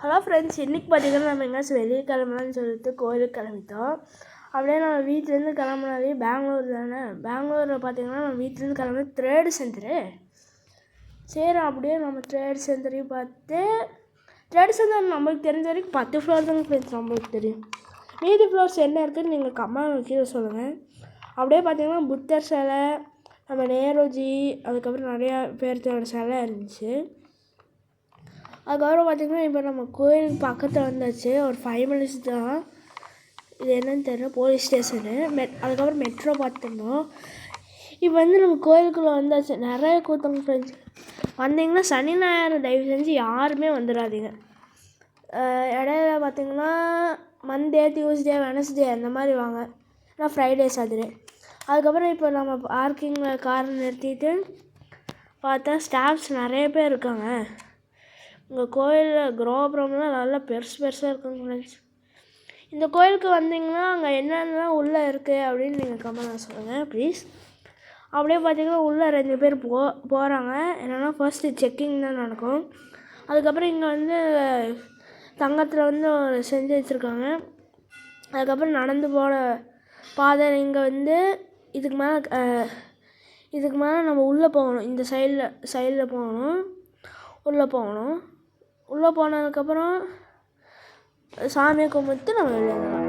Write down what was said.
Hello friends, இன்றைக்கி பார்த்திங்கன்னா நம்ம எங்கேயாச்சும் வெளியே கிளம்பலான்னு சொல்லிட்டு கோயிலுக்கு கிளம்பிட்டோம். அப்படியே நம்ம வீட்டிலேருந்து கிளம்புனாலே பெங்களூர் தானே. பெங்களூரில் பார்த்திங்கன்னா நம்ம வீட்டிலேருந்து கிளம்புனா ட்ரேடு சென்டரு. சரி, அப்படியே நம்ம ட்ரேடு சென்டரையும் பார்த்து, ட்ரேடு சென்டர் நம்மளுக்கு தெரிஞ்ச வரைக்கும் 10 ஃப்ளோர் தாங்க ஃப்ரெண்ட்ஸ் நம்மளுக்கு தெரியும். மீதி ஃப்ளோர்ஸ் என்ன இருக்குதுன்னு நீங்கள் கமெண்ட் கீழே சொல்லுங்கள். அப்படியே பார்த்திங்கன்னா புத்தர் சிலை, நம்ம நேருஜி, அதுக்கப்புறம் நிறையா பேர்த்தோட சிலை இருந்துச்சு. அதுக்கப்புறம் பார்த்திங்கன்னா இப்போ நம்ம கோயிலுக்கு பக்கத்தில் வந்தாச்சு. ஒரு 5 minutes தான். இது என்னன்னு தெரியல, போலீஸ் ஸ்டேஷனு. அதுக்கப்புறம் மெட்ரோ பார்த்துருந்தோம். இப்போ வந்து நம்ம கோயிலுக்குள்ளே வந்தாச்சு. நிறைய கூட்டம் ஃப்ரெண்ட்ஸ். வந்தீங்கன்னா சனி ஞாயிறு தயவு செஞ்சு யாருமே வந்துடாதீங்க. இடையில பார்த்திங்கன்னா மண்டே, டியூஸ்டே, வெனஸ்டே அந்த மாதிரி வாங்க. ஆனால் ஃப்ரைடே, சாட்டர்டே. அதுக்கப்புறம் இப்போ நம்ம பார்க்கிங்கில் காரை நிறுத்திட்டு பார்த்தா ஸ்டாஃப்ஸ் நிறைய பேர் இருக்காங்க. உங்கள் கோயிலில் கோபுரம்லாம் நல்லா பெருசாக இருக்குங்க ஃப்ரெண்ட்ஸ். இந்த கோயிலுக்கு வந்தீங்கன்னா அங்கே என்னென்னலாம் உள்ளே இருக்குது அப்படின்னு நீங்கள் கமெண்ட் சொல்லுங்கள் ப்ளீஸ். அப்படியே பார்த்திங்கன்னா உள்ளே 2 பேர் போகிறாங்க. என்னென்னா ஃபர்ஸ்ட்டு செக்கிங் தான் நடக்கும். அதுக்கப்புறம் இங்கே வந்து தங்கத்தில் வந்து செஞ்சு வச்சுருக்காங்க. அதுக்கப்புறம் நடந்து போகிற பாதை. இங்கே வந்து இதுக்கு மேலே நம்ம உள்ளே போகணும். இந்த சைடில் போகணும். உள்ளே போனதுக்கப்புறம் சாமியை கும்பிட்டு நம்ம வெளியே வரலாம்.